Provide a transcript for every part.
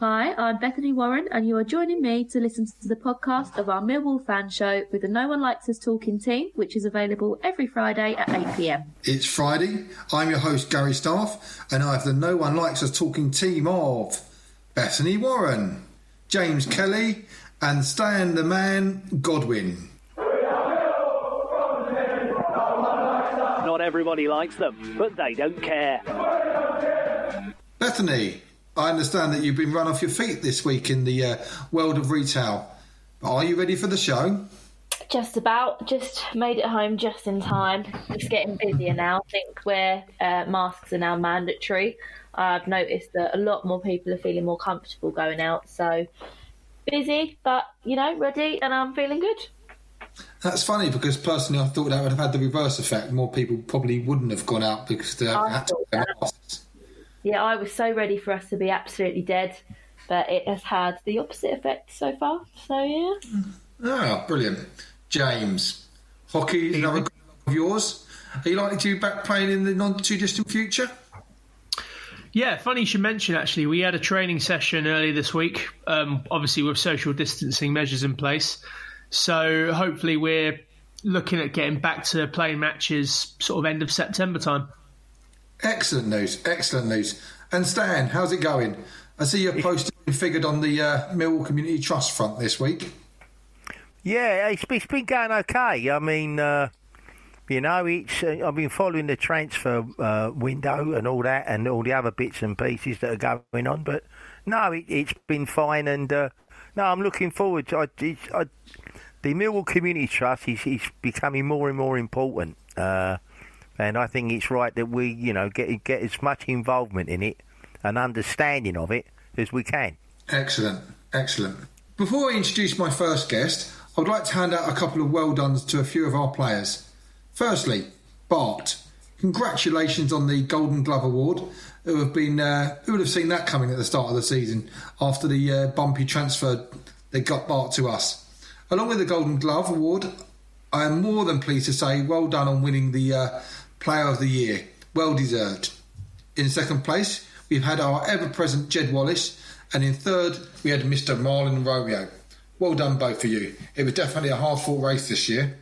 Hi, I'm Bethany Warren, and you are joining me to listen to the podcast of our Millwall fan show with the No One Likes Us Talking team, which is available every Friday at 8 p.m. It's Friday. I'm your host, Gary Staff, and I have the No One Likes Us Talking team of Bethany Warren, James Kelly, and Stan the Man Godwin. Not everybody likes them, but they don't care. Bethany, I understand that you've been run off your feet this week in the world of retail. Are you ready for the show? Just about. Just made it home just in time. It's getting busier now. I think where masks are now mandatory, I've noticed that a lot more people are feeling more comfortable going out. So busy, but, ready, and I'm feeling good. That's funny because personally I thought that would have had the reverse effect. More people probably wouldn't have gone out because they had to wear masks. Yeah, I was so ready for us to be absolutely dead, but it has had the opposite effect so far. So, yeah. Oh, brilliant. James, hockey is another goal of yours. Are you likely to be back playing in the not-too-distant future? Yeah, funny you should mention, actually. We had a training session earlier this week, obviously with social distancing measures in place. So hopefully we're looking at getting back to playing matches sort of end of September time. Excellent news. And Stan, how's it going? I see you're posted and figured on the Millwall Community Trust front this week. Yeah, it's been going okay. I mean, I've been following the transfer window and all that and all the other bits and pieces that are going on. But no, it's been fine. And I'm looking forward to the Millwall Community Trust is becoming more and more important. And I think it's right that we, get as much involvement in it and understanding of it as we can. Excellent. Before I introduce my first guest, I would like to hand out a couple of well dones to a few of our players. Firstly, Bart. Congratulations on the Golden Glove Award. Who would have seen that coming at the start of the season after the bumpy transfer they got Bart to us. Along with the Golden Glove Award, I am more than pleased to say well done on winning the Player of the Year. Well deserved. In second place, we've had our ever-present Jed Wallace, and in third, we had Mr. Marlon Romeo. Well done, both of you. It was definitely a hard-fought race this year.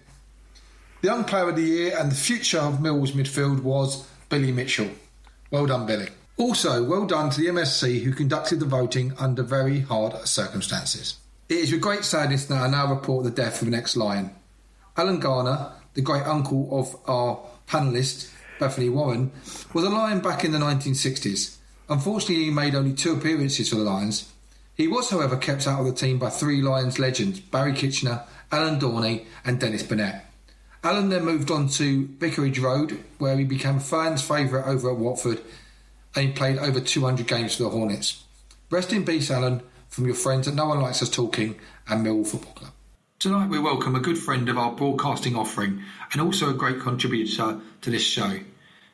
The Young Player of the Year and the future of Millwall's midfield was Billy Mitchell. Well done, Billy. Also, well done to the MSC who conducted the voting under very hard circumstances. It is with great sadness that I now report the death of an ex-Lion. Alan Garner, the great uncle of our panellist, Bethany Warren, was a Lion back in the 1960s. Unfortunately, he made only 2 appearances for the Lions. He was, however, kept out of the team by 3 Lions legends, Barry Kitchener, Alan Dorney and Dennis Burnett. Alan then moved on to Vicarage Road, where he became fans' favourite over at Watford, and he played over 200 games for the Hornets. Rest in peace, Alan, from your friends at No One Likes Us Talking and Millwall Football Club. Tonight we welcome a good friend of our broadcasting offering and also a great contributor to this show.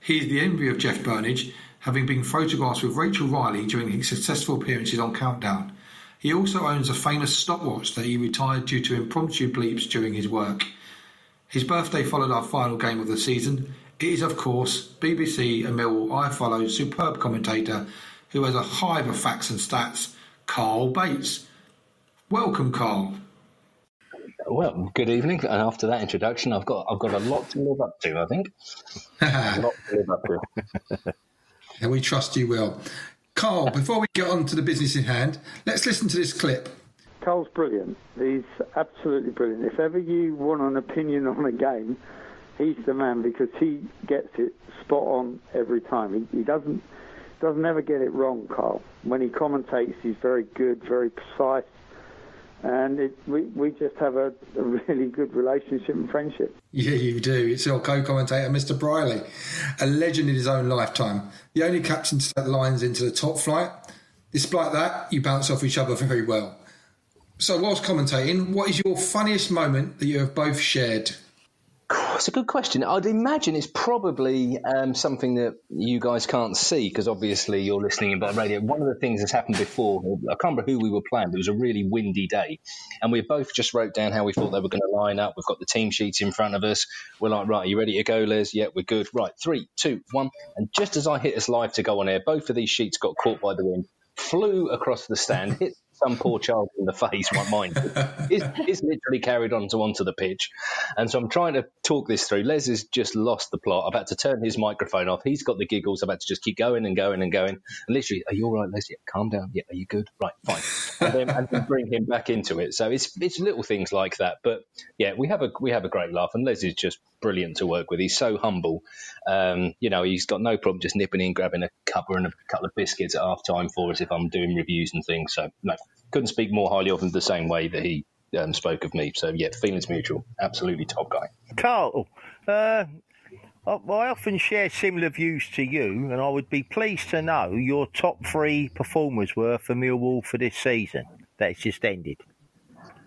He is the envy of Jeff Burnage, having been photographed with Rachel Riley during his successful appearances on Countdown. He also owns a famous stopwatch that he retired due to impromptu bleeps during his work. His birthday followed our final game of the season. It is, of course, BBC and Millwall I-Follow's superb commentator who has a hive of facts and stats, Carl Bates. Welcome, Carl. Well, good evening. And after that introduction, I've got a lot to live up to, I think. A lot to live up to. And we trust you will. Carl, before we get on to the business in hand, let's listen to this clip. Carl's brilliant. He's absolutely brilliant. If ever you want an opinion on a game, he's the man because he gets it spot on every time. He doesn't ever get it wrong, Carl. When he commentates, he's very good, very precise. And we just have a really good relationship and friendship. Yeah, you do. It's your co-commentator, Mr. Briley, a legend in his own lifetime. The only captain to take the Lions into the top flight. Despite that, you bounce off each other very well. So whilst commentating, what is your funniest moment that you have both shared? It's a good question. I'd imagine it's probably something that you guys can't see because obviously you're listening by radio. One of the things that's happened before, I can't remember who we were playing, but it was a really windy day. And we both just wrote down how we thought they were going to line up. We've got the team sheets in front of us. We're like, right, are you ready to go, Les? Yeah, we're good. Right, 3, 2, 1. And just as I hit us live to go on air, both of these sheets got caught by the wind. flew across the stand, hit some poor child in the face, mind you. Is literally carried onto the pitch. And so I'm trying to talk this through. Les has just lost the plot. I've had to turn his microphone off. He's got the giggles. I've had to just keep going and going and going. And literally, are you all right, Les? Yeah, calm down. Yeah, are you good? Right, fine. And then bring him back into it. So it's little things like that. But yeah, we have a great laugh. And Les is just brilliant to work with. He's so humble. He's got no problem just nipping in, grabbing a cuppa and a couple of biscuits at half time for us if I'm doing reviews and things. So no, couldn't speak more highly of him the same way that he spoke of me. So yeah, feelings mutual. Absolutely top guy. Carl, I often share similar views to you, and I would be pleased to know your top 3 performers were for Millwall for this season that's just ended.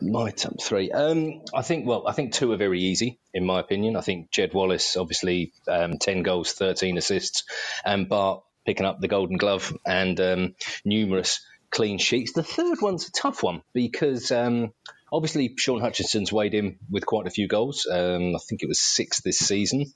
My top 3. I think 2 are very easy, in my opinion. I think Jed Wallace, obviously, 10 goals, 13 assists, and Bart picking up the Golden Glove and numerous clean sheets. The third one's a tough one because obviously Sean Hutchinson's weighed in with quite a few goals. I think it was 6 this season.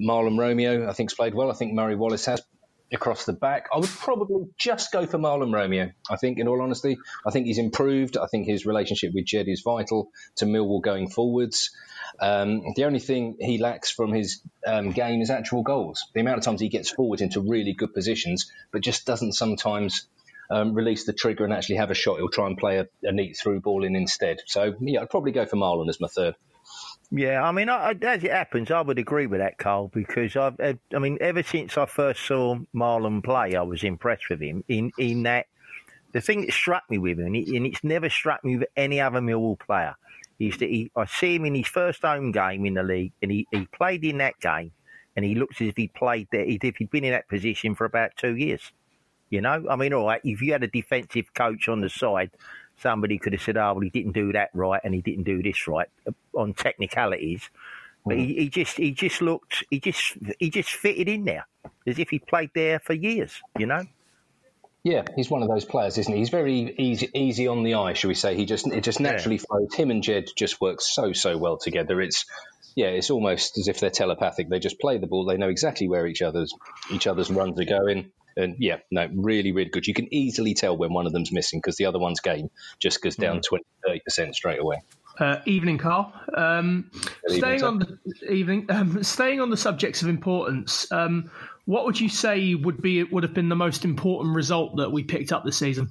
Marlon Romeo, I think, has played well. I think Murray Wallace has across the back. I would probably just go for Marlon Romeo. I think, in all honesty, I think he's improved. I think his relationship with Jed is vital to Millwall going forwards. The only thing he lacks from his game is actual goals. The amount of times he gets forward into really good positions, but just doesn't sometimes release the trigger and actually have a shot. He'll try and play a neat through ball in instead. So, yeah, I'd probably go for Marlon as my third. Yeah, I mean, as it happens, I would agree with that, Carl, because ever since I first saw Marlon play, I was impressed with him in that the thing that struck me with him, and it's never struck me with any other Millwall player, is that I see him in his first home game in the league, and he played in that game, and he looks as if he'd played there, if he'd been in that position for about 2 years. You know, I mean, all right, if you had a defensive coach on the side, somebody could have said, "Oh, well, he didn't do that right, and he didn't do this right," on technicalities. But he just fitted in there as if he played there for years. You know. Yeah, he's one of those players, isn't he? He's very easy on the eye, shall we say? It just naturally flows. Him and Jed just work so well together. It's almost as if they're telepathic. They just play the ball. They know exactly where each other's runs are going. And yeah, no, really, really good. You can easily tell when one of them's missing because the other one's game just goes down 20-30% straight away. Evening, Carl. Staying on the subjects of importance, what would you say would have been the most important result that we picked up this season?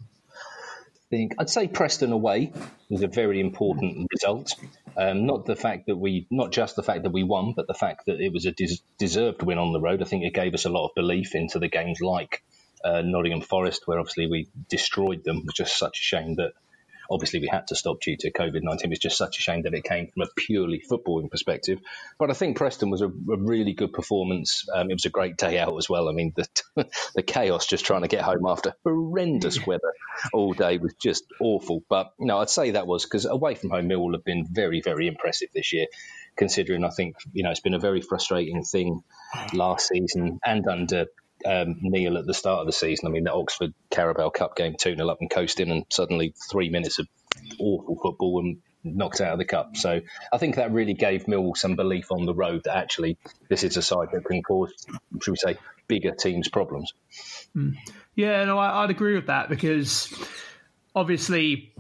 I'd say Preston away was a very important result. Not just the fact that we won, but the fact that it was a deserved win on the road. I think it gave us a lot of belief into the games like Nottingham Forest, where obviously we destroyed them. It was just such a shame that obviously we had to stop due to COVID-19. It was just such a shame that it came from a purely footballing perspective. But I think Preston was a really good performance. It was a great day out as well. I mean, the chaos just trying to get home after horrendous weather all day was just awful. But no, I'd say that was because away from home, Millwall have been very, very impressive this year, considering I think, it's been a very frustrating thing last season and under Neil at the start of the season. I mean, the Oxford Carabao Cup game, 2-0 up and coasting, and suddenly 3 minutes of awful football and knocked out of the cup. So I think that really gave Millwall some belief on the road that actually this is a side that can cause, should we say, bigger teams' problems. Yeah, no, I'd agree with that because obviously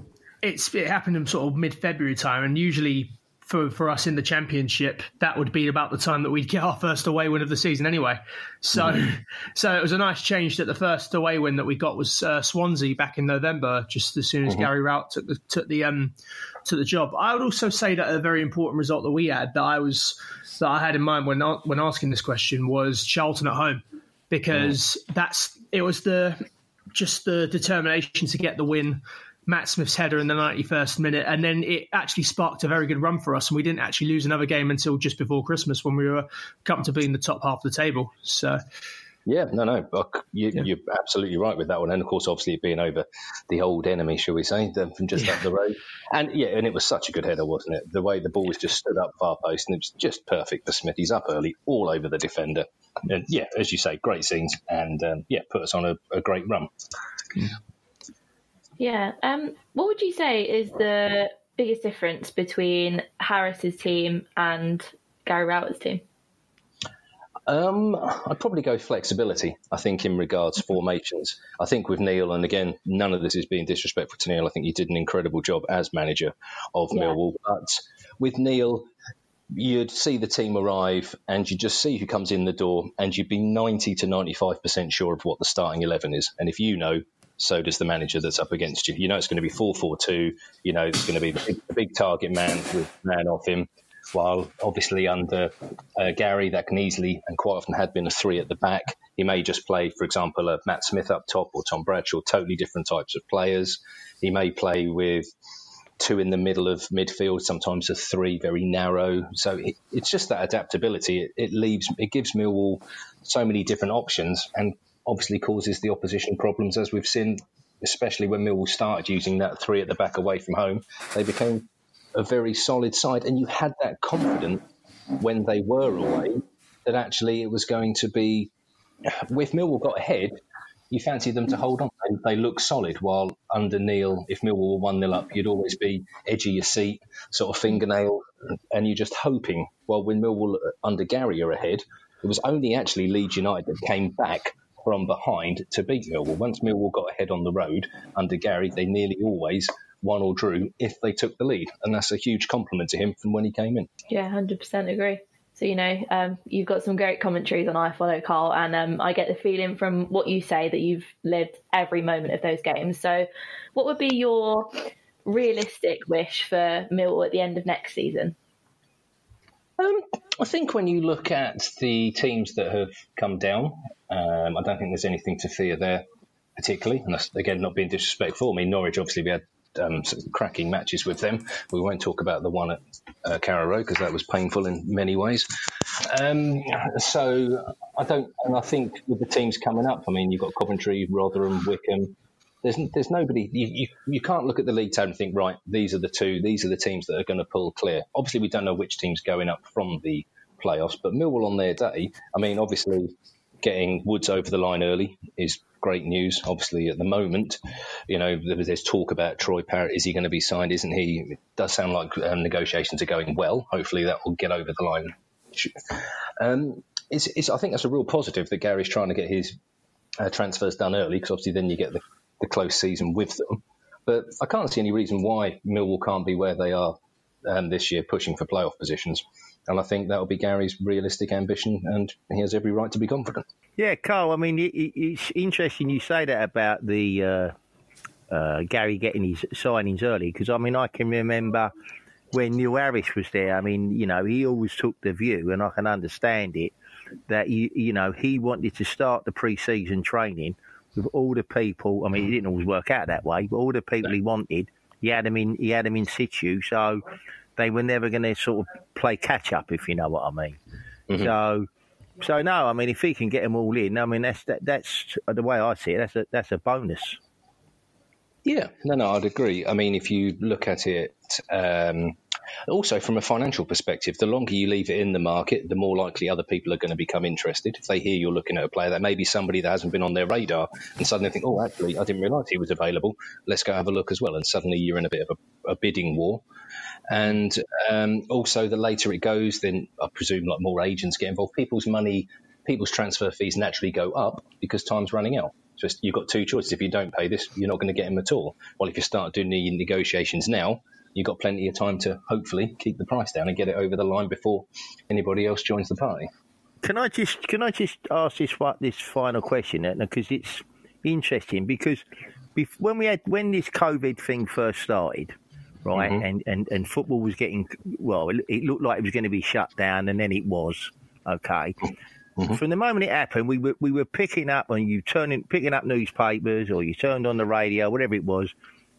it happened in sort of mid-February time, and usually for us in the Championship, that would be about the time that we'd get our first away win of the season anyway. So it was a nice change that the first away win that we got was Swansea back in November, just as soon as Gary Rowett took the job. I would also say that a very important result that we had that I had in mind when asking this question was Charlton at home, because it was the determination to get the win. Matt Smith's header in the 91st minute, and then it actually sparked a very good run for us, and we didn't actually lose another game until just before Christmas when we were comfortably in the top half of the table. So, yeah, no, you're absolutely right with that one, and of course, obviously, it being over the old enemy, shall we say, from just up the road, and it was such a good header, wasn't it? The way the ball was just stood up far post, and it was just perfect for Smith. He's up early, all over the defender, and as you say, great scenes, and put us on a great run. Yeah. What would you say is the biggest difference between Harris's team and Gary Rowett's team? I'd probably go flexibility, I think, in regards to formations. I think with Neil, and again, none of this is being disrespectful to Neil, I think he did an incredible job as manager of Millwall. But with Neil, you'd see the team arrive and you just see who comes in the door and you'd be 90 to 95% sure of what the starting 11 is. And if you know, so does the manager that's up against you. You know it's going to be 4-4-2. You know it's going to be the big target man with man off him. While obviously under Gary, that can easily and quite often had been a 3 at the back. He may just play, for example, a Matt Smith up top or Tom Bradshaw, totally different types of players. He may play with 2 in the middle of midfield, sometimes a 3, very narrow. So it's just that adaptability. It gives Millwall so many different options and obviously causes the opposition problems, as we've seen, especially when Millwall started using that 3 at the back away from home. They became a very solid side, and you had that confidence when they were away that actually it was going to be, if Millwall got ahead, you fancied them to hold on. They look solid, while under Neil, if Millwall were 1-0 up, you'd always be edge of your seat, sort of fingernail, and you're just hoping. Well, when Millwall under Gary are ahead, it was only actually Leeds United that came back from behind to beat Millwall. Once Millwall got ahead on the road under Gary, they nearly always won or drew if they took the lead. And that's a huge compliment to him from when he came in. Yeah, 100% agree. So, you've got some great commentaries on iFollow, Carl, and I get the feeling from what you say that you've lived every moment of those games. So what would be your realistic wish for Millwall at the end of next season? I think when you look at the teams that have come down, I don't think there's anything to fear there particularly. And that's, again, not being disrespectful. I mean, Norwich, obviously, we had some cracking matches with them. We won't talk about the one at Carrow Road because that was painful in many ways. So I think with the teams coming up, I mean, you've got Coventry, Rotherham, Wickham. There's nobody. You can't look at the league table and think, right, these are the teams that are going to pull clear. Obviously, we don't know which team's going up from the playoffs, but Millwall on their day, I mean, obviously getting Woods over the line early is great news. Obviously, at the moment, there's talk about Troy Parrott. Is he going to be signed? Isn't he? It does sound like negotiations are going well. Hopefully, that will get over the line. I think that's a real positive that Gary's trying to get his transfers done early, because obviously then you get the close season with them. But I can't see any reason why Millwall can't be where they are this year, pushing for playoff positions. And I think that will be Gary's realistic ambition, and he has every right to be confident. Yeah, Carl, I mean, it's interesting you say that about the Gary getting his signings early, because, I mean, I can remember when Neil Harris was there. I mean, he always took the view, and I can understand it, that, he wanted to start the pre-season training with all the people. I mean, it didn't always work out that way, but all the people he wanted, he had them in situ, so they were never going to sort of play catch up, if you know what I mean. Mm-hmm. So no, I mean, if he can get them all in, I mean, that's the way I see it. That's a bonus. Yeah, no, I'd agree. I mean, if you look at it, also from a financial perspective, the longer you leave it in the market, the more likely other people are going to become interested. If they hear you're looking at a player, that may be somebody that hasn't been on their radar, and suddenly think, oh, actually, I didn't realise he was available. Let's go have a look as well. And suddenly you're in a bit of a bidding war. And also, the later it goes, then I presume like more agents get involved. People's transfer fees naturally go up because time's running out. So you've got two choices. If you don't pay this, you're not going to get them at all. Well, if you start doing the negotiations now, you've got plenty of time to hopefully keep the price down and get it over the line before anybody else joins the party. Can I just ask this final question, because it's interesting, because when this COVID thing first started, right, mm-hmm. and football was getting, well, it looked like it was going to be shut down, and then it was, okay. Mm-hmm. From the moment it happened, we were picking up, and picking up newspapers, or you turned on the radio, whatever it was,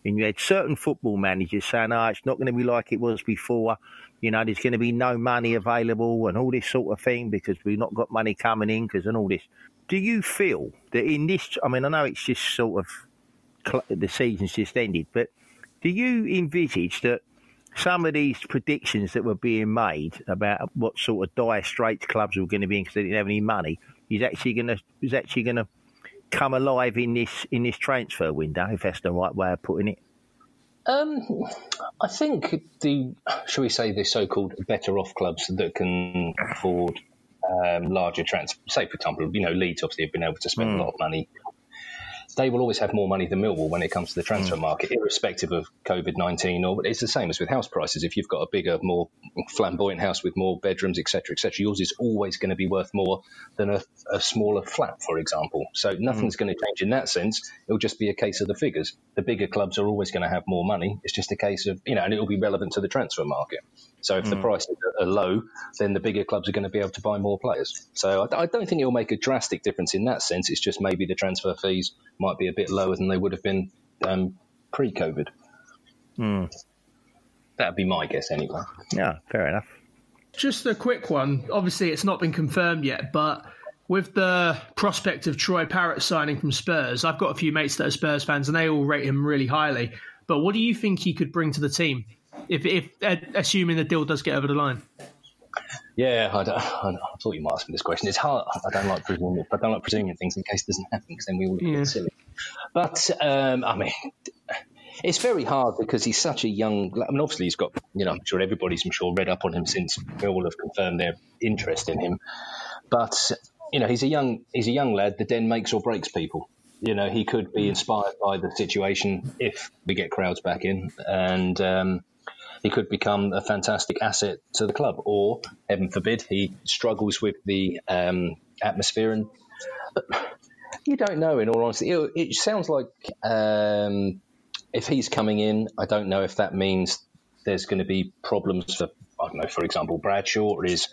and you had certain football managers saying, it's not going to be like it was before, there's going to be no money available and all this sort of thing because we've not got money coming in and all this. Do you feel that in this, I mean, I know it's just sort of, the season's just ended, but do you envisage that some of these predictions that were being made about what sort of dire straits clubs were going to be in because they didn't have any money is actually going to come alive in this transfer window, if that's the right way of putting it? I think the so-called better off clubs that can afford larger transfer. Say, for example, Leeds obviously have been able to spend a lot of money. They will always have more money than Millwall when it comes to the transfer market, irrespective of COVID-19. Or it's the same as with house prices. If you've got a bigger, more flamboyant house with more bedrooms, etc., yours is always going to be worth more than a smaller flat, for example. So nothing's going to change in that sense. It'll just be a case of the figures. The bigger clubs are always going to have more money. It's just a case of, and it'll be relevant to the transfer market. So if the prices are low, then the bigger clubs are going to be able to buy more players. So I don't think it'll make a drastic difference in that sense. It's just maybe the transfer fees might be a bit lower than they would have been pre-COVID. That'd be my guess anyway. Yeah, fair enough. Just a quick one. Obviously, it's not been confirmed yet, but with the prospect of Troy Parrott signing from Spurs, I've got a few mates that are Spurs fans and they all rate him really highly. But what do you think he could bring to the team, if assuming the deal does get over the line? Yeah, I thought you might ask me this question. It's hard. I don't like presuming things in case it doesn't happen, because then we would get silly. But it's very hard because he's such a young. Obviously he's got. I'm sure everybody's read up on him since Millwall have confirmed their interest in him. But he's a young lad. The Den makes or breaks people. He could be inspired by the situation if we get crowds back in, and he could become a fantastic asset to the club. Or, heaven forbid, he struggles with the atmosphere. And you don't know, in all honesty. It sounds like if he's coming in, I don't know if that means there's going to be problems for, I don't know, for example, Bradshaw, or is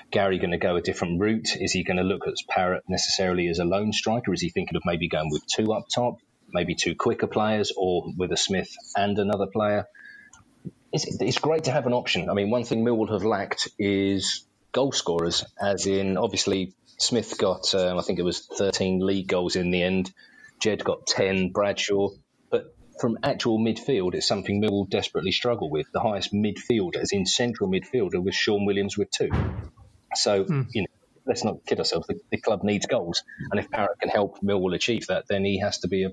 Gary going to go a different route? Is he going to look at Parrott necessarily as a lone striker? Is he thinking of maybe going with two up top, maybe two quicker players, or with a Smith and another player? It's great to have an option. I mean, one thing Millwall have lacked is goal scorers, as in, obviously, Smith got, I think it was 13 league goals in the end. Jed got 10, Bradshaw. But from actual midfield, it's something Millwall desperately struggle with. The highest midfielder, as in central midfielder, was Sean Williams with 2. So, let's not kid ourselves. The club needs goals. And if Parrott can help Millwall achieve that, then he has to be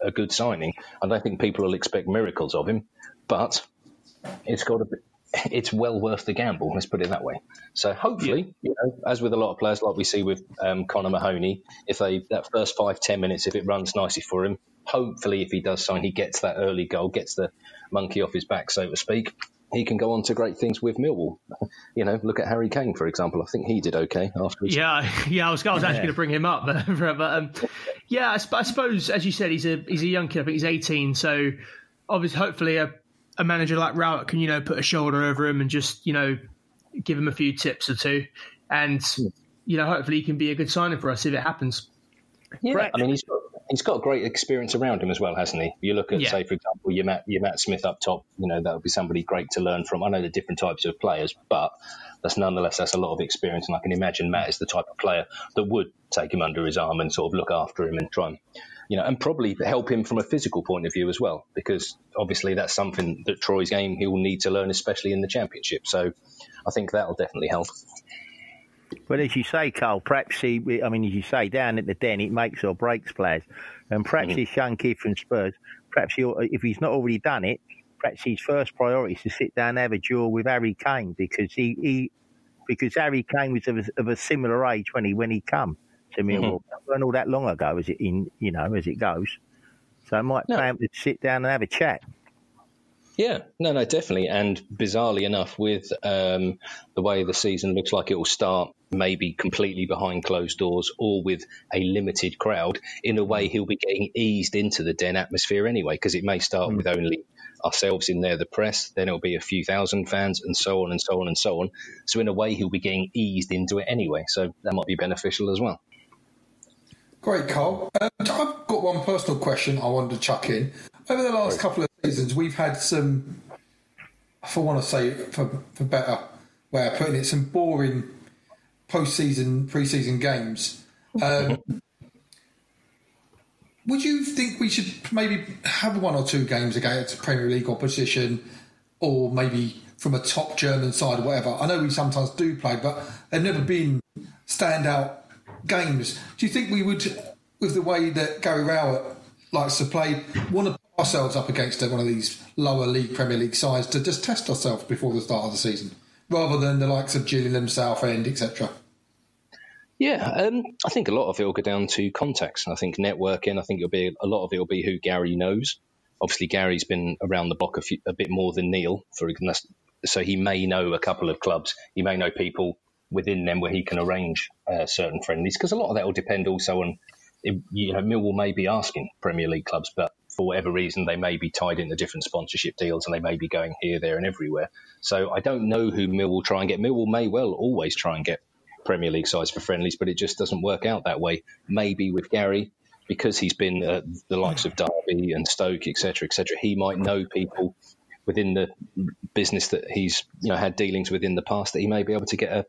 a good signing. I don't think people will expect miracles of him, but it's well worth the gamble, let's put it that way. So hopefully, as with a lot of players, like we see with Connor Mahoney, if that first 5-10 minutes, if it runs nicely for him, hopefully if he does sign, he gets that early goal, gets the monkey off his back, so to speak, he can go on to great things with Millwall. Look at Harry Kane, for example. I think he did okay afterwards. Yeah, I was actually going to bring him up. But I suppose, as you said, he's a young kid. I think he's 18, so obviously, hopefully a manager like Rowett can, put a shoulder over him and just, give him a few tips or two. And, hopefully he can be a good signing for us if it happens. Yeah, right. I mean, he's got great experience around him as well, hasn't he? You look at, say, for example, your Matt Smith up top, that would be somebody great to learn from. I know the different types of players, but that's a lot of experience. And I can imagine Matt is the type of player that would take him under his arm and sort of look after him and try and, and probably help him from a physical point of view as well, because obviously that's something that Troy's game he'll need to learn, especially in the Championship. So I think that'll definitely help. Well, as you say, Carl, perhaps as you say, down at the Den, it makes or breaks players. And perhaps this young kid from Spurs, perhaps if he's not already done it, perhaps his first priority is to sit down and have a duel with Harry Kane, because because Harry Kane was of a similar age when he come to Millwall. Not all that long ago, as it goes. So I might plan to sit down and have a chat. Yeah, no, definitely. And bizarrely enough, with the way the season looks like it will start, maybe completely behind closed doors or with a limited crowd, in a way he'll be getting eased into the Den atmosphere anyway, because it may start with only ourselves in there, the press, then it'll be a few thousand fans and so on and so on and so on. So in a way he'll be getting eased into it anyway. So that might be beneficial as well. Great, Carl. I've got one personal question I wanted to chuck in. Over the last couple of seasons, we've had some, for better way of putting it, some boring pre-season games. Would you think we should maybe have one or two games against Premier League opposition, or maybe from a top German side or whatever? I know we sometimes do play, but they've never been standout games. Do you think we would, with the way that Gary Rowett likes to play, want to put ourselves up against one of these lower league Premier League sides to just test ourselves before the start of the season, rather than the likes of Gillingham, Southend, etc.? Yeah, I think a lot of it will go down to contacts. I think networking. I think a lot of it will be who Gary knows. Obviously, Gary's been around the block a bit more than Neil, so he may know a couple of clubs. He may know people within them where he can arrange certain friendlies, because a lot of that will depend also on, Millwall may be asking Premier League clubs, but for whatever reason they may be tied into different sponsorship deals and they may be going here, there and everywhere. So I don't know who Millwall will try and get. Millwall may well always try and get Premier League sides for friendlies, but it just doesn't work out that way. Maybe with Gary, because he's been the likes of Derby and Stoke, etc., he might know people within the business that he's had dealings with in the past, that he may be able to get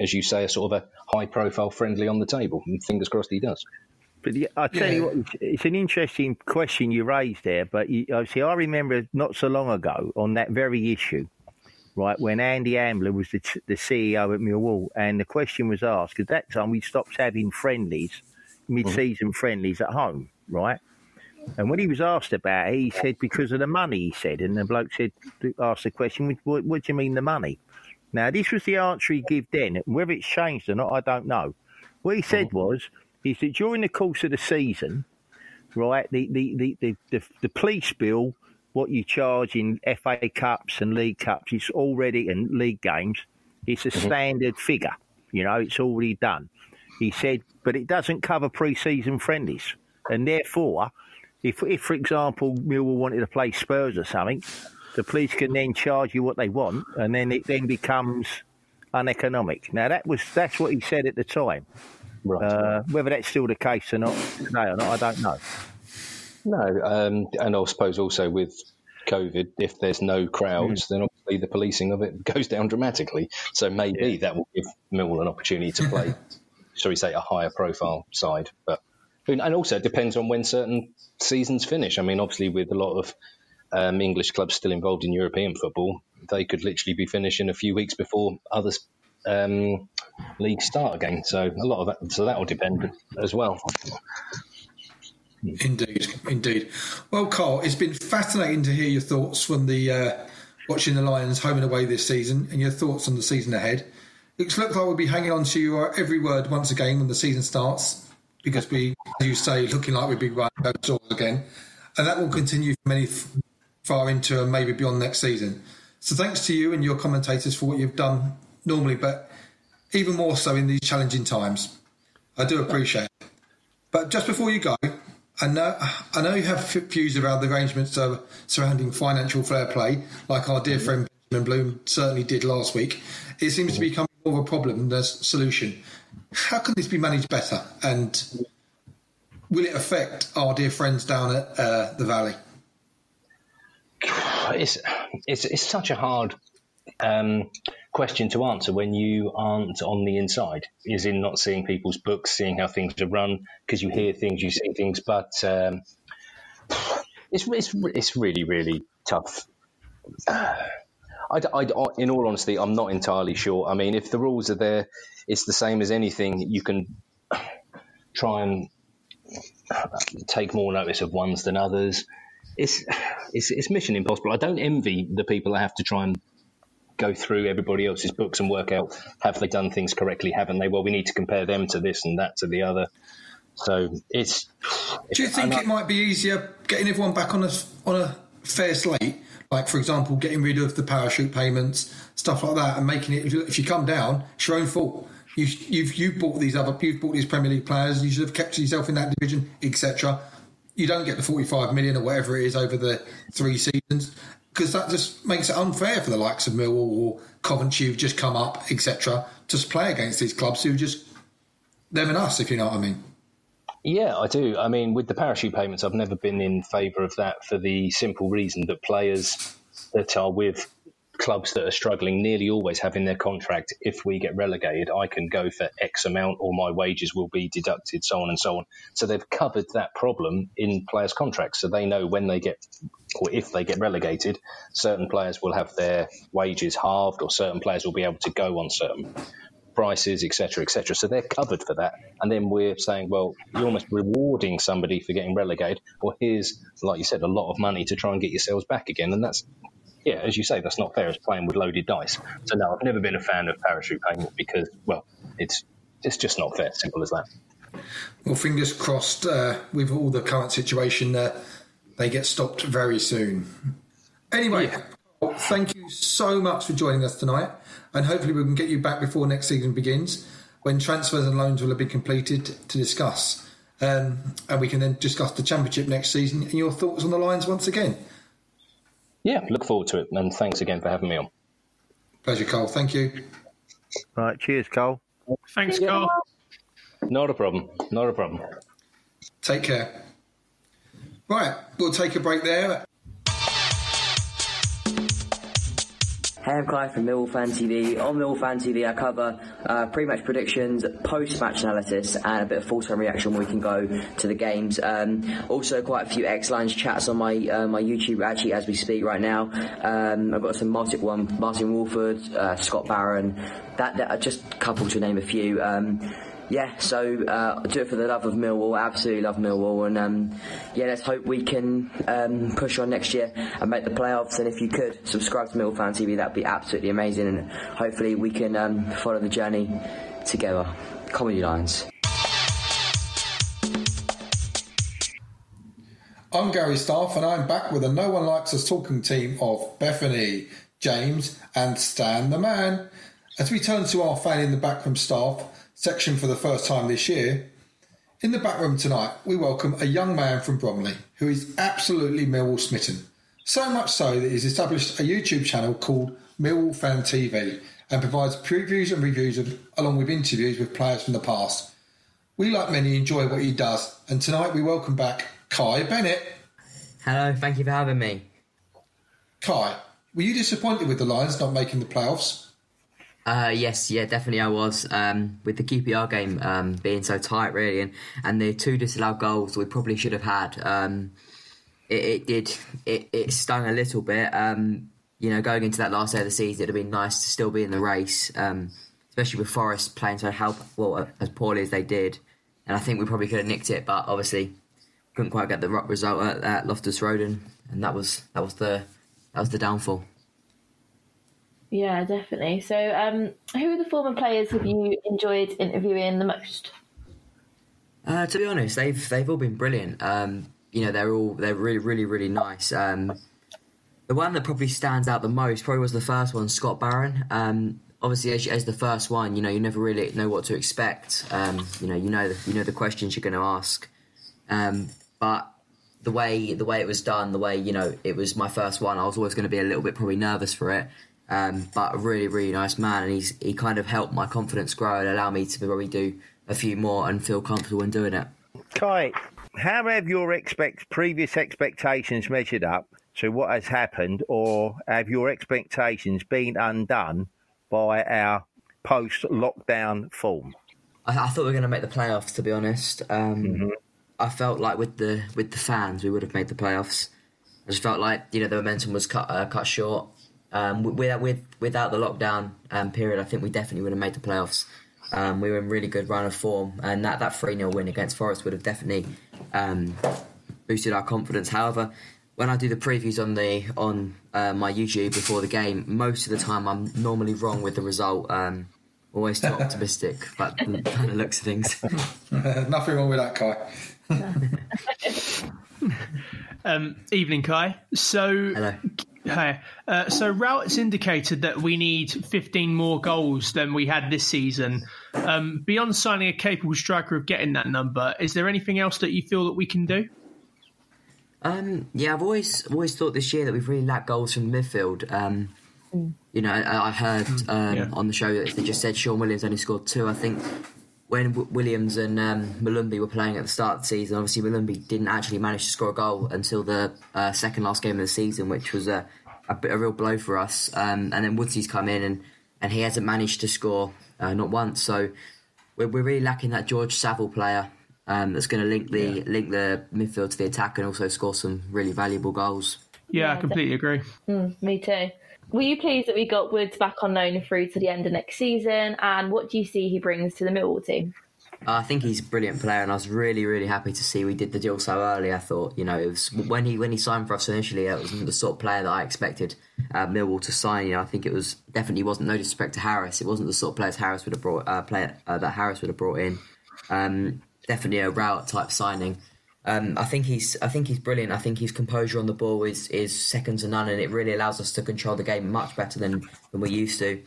as you say, a sort of a high-profile friendly on the table. And fingers crossed he does. But I tell you what, it's an interesting question you raised there. But I remember not so long ago on that very issue, right, when Andy Ambler was the CEO at Millwall, and the question was asked, at that time we stopped having friendlies, mid-season friendlies at home, right? And when he was asked about it, he said because of the money, he said. And the bloke asked the question, what do you mean the money? Now, this was the answer he gave then. Whether it's changed or not, I don't know. What he said is that during the course of the season, right, the police bill, what you charge in FA Cups and League Cups, it's already, and league games, it's a standard figure. It's already done. He said, but it doesn't cover pre-season friendlies. And therefore, if for example, Millwall wanted to play Spurs or something, the police can then charge you what they want, and then it then becomes uneconomic. Now, that's what he said at the time. Right. Whether that's still the case or not today or not, I don't know. No, and I suppose also with COVID, if there's no crowds, then obviously the policing of it goes down dramatically. So maybe that will give Millwall an opportunity to play, shall we say, a higher profile side. And also it depends on when certain seasons finish. I mean, obviously with a lot of English clubs still involved in European football, they could literally be finishing a few weeks before others leagues start again. So a lot of that, so that will depend as well. Indeed. Well, Carl, it's been fascinating to hear your thoughts from the watching the Lions home and away this season, and your thoughts on the season ahead. It looks like we'll be hanging on to your every word once again when the season starts, because we, as you say, looking like we'll be right again, and that will continue far into and maybe beyond next season. So thanks to you and your commentators for what you've done normally, but even more so in these challenging times. I do appreciate it. But just before you go, I know you have views about the arrangements surrounding financial fair play, like our dear friend Benjamin Bloom certainly did last week. It seems to be becoming more of a problem than a solution. How can this be managed better? And will it affect our dear friends down at the Valley? It's such a hard question to answer when you aren't on the inside, is in not seeing people's books, seeing how things are run, because you hear things, you see things, but it's really, really tough. In all honesty, I'm not entirely sure. I mean, if the rules are there, it's the same as anything. You can try and take more notice of ones than others. It's mission impossible. I don't envy the people that have to try and go through everybody else's books and work out, have they done things correctly, haven't they? Well, we need to compare them to this and that to the other. So do you think it might be easier getting everyone back on a fair slate, like for example getting rid of the parachute payments, stuff like that, and making it, if you come down, it's your own fault. You've bought these Premier League players, you should have kept yourself in that division, etc. You don't get the 45 million or whatever it is over the 3 seasons, because that just makes it unfair for the likes of Millwall or Coventry who've just come up, etc., to play against these clubs who just them and us, if you know what I mean. Yeah, I do. I mean, with the parachute payments, I've never been in favour of that, for the simple reason that players that are with clubs that are struggling nearly always have in their contract, if we get relegated, I can go for X amount or my wages will be deducted, so on and so on. So they've covered that problem in players' contracts. So they know when they get, or if they get relegated, certain players will have their wages halved, or certain players will be able to go on certain prices, etc., etc. So they're covered for that. And then we're saying, well, you're almost rewarding somebody for getting relegated. Well, here's, like you said, a lot of money to try and get yourselves back again. And that's, yeah, as you say, that's not fair. It's playing with loaded dice. So no, I've never been a fan of parachute payment because, well, it's It's just not fair. Simple as that. Well, fingers crossed with all the current situation they get stopped very soon. Anyway, thank you so much for joining us tonight, and hopefully we can get you back before next season begins, when transfers and loans will have been completed, to discuss. And we can then discuss the Championship next season and your thoughts on the Lions once again. Yeah, look forward to it, and thanks again for having me on. Pleasure, Cole. Thank you. Right, cheers, Cole. Thanks, Cole. Not a problem. Not a problem. Take care. Right, we'll take a break there. Hey, I'm Kai from Millwall Fan TV. On Millwall Fan TV, I cover pre-match predictions, post-match analysis, and a bit of full-time reaction when we can go to the games. Also, quite a few X-Lines chats on my YouTube, actually, as we speak right now. I've got some Martin Wolford, Scott Barron, that just a couple to name a few. So do it for the love of Millwall. Absolutely love Millwall, and let's hope we can push on next year and make the playoffs. And if you could subscribe to Millwall Fan TV, that'd be absolutely amazing. And hopefully we can follow the journey together. Comedy Lions. I'm Gary Staff, and I'm back with a No One Likes Us talking team of Bethany, James, and Stan the Man. As we turn to our fan in the backroom staff section for the first time this year, in the back room tonight we welcome a young man from Bromley who is absolutely Millwall smitten. So much so that he's established a YouTube channel called Millwall Fan TV and provides previews and reviews along with interviews with players from the past. We, like many, enjoy what he does, and tonight we welcome back Kai Bennett. Hello, thank you for having me. Kai, were you disappointed with the Lions not making the playoffs? Yes, definitely I was. With the QPR game being so tight, really, and the 2 disallowed goals we probably should have had. It stung a little bit. Going into that last day of the season, it'd have been nice to still be in the race, especially with Forest playing so as poorly as they did. And I think we probably could have nicked it, but obviously couldn't quite get the result at Loftus Road, and that was the downfall. Yeah, definitely. So, who are the former players have you enjoyed interviewing the most? To be honest, they've all been brilliant. They're really, really, really nice. The one that probably stands out the most probably was the first one, Scott Barron. Obviously, as the first one, you never really know what to expect. You know the questions you're going to ask. But the way it was done, it was my first one. I was always going to be a little bit probably nervous for it. But a really, really nice man, and he kind of helped my confidence grow and allow me to probably do a few more and feel comfortable in doing it. Kai, how have your previous expectations measured up to what has happened, or have your expectations been undone by our post-lockdown form? I thought we were going to make the playoffs, to be honest. I felt like with the fans we would have made the playoffs. I just felt like the momentum was cut short. Without the lockdown period, I think we definitely would have made the playoffs. We were in really good run of form, and that 3-0 win against Forest would have definitely boosted our confidence. However, when I do the previews on my YouTube before the game, most of the time I'm normally wrong with the result. Always too optimistic, but the kind of looks of things. Nothing wrong with that, Kai. Evening, Kai. So, hello. Hi. So Rowett's indicated that we need 15 more goals than we had this season. Beyond signing a capable striker of getting that number, is there anything else that you feel that we can do? I've always thought this year that we've really lacked goals from midfield. I heard on the show that they just said Sean Williams only scored 2. I think when Williams and Malumbi were playing at the start of the season, obviously Malumbi didn't actually manage to score a goal until the second last game of the season, which was a real blow for us. And then Woodsy's come in and he hasn't managed to score not once. So we're really lacking that George Saville player that's going to link the midfield to the attack and also score some really valuable goals. Yeah, I completely agree. Me too. Were you pleased that we got Woods back on loan through to the end of next season? And what do you see he brings to the Millwall team? I think he's a brilliant player, and I was really, really happy to see we did the deal so early. I thought, it was when he signed for us initially, it wasn't the sort of player that I expected Millwall to sign. I think it was definitely wasn't, no disrespect to Harris, it wasn't the sort of players Harris would have brought that Harris would have brought in. Definitely a Rowett type signing. I think he's brilliant. I think his composure on the ball is second to none, and it really allows us to control the game much better than we used to.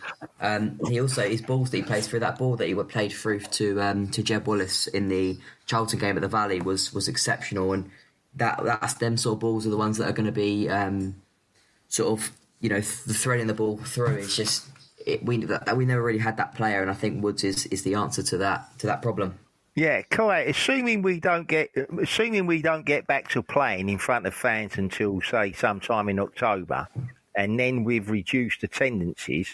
He also, his balls that he plays through, that ball that he played through to Jeb Wallace in the Charlton game at the Valley was exceptional, and that's them sort of balls are the ones that are going to be sort of the threading the ball through. It's just we never really had that player, and I think Woods is the answer to that problem. Yeah, correct. Assuming we don't get back to playing in front of fans until, say, sometime in October, and then with reduced attendances,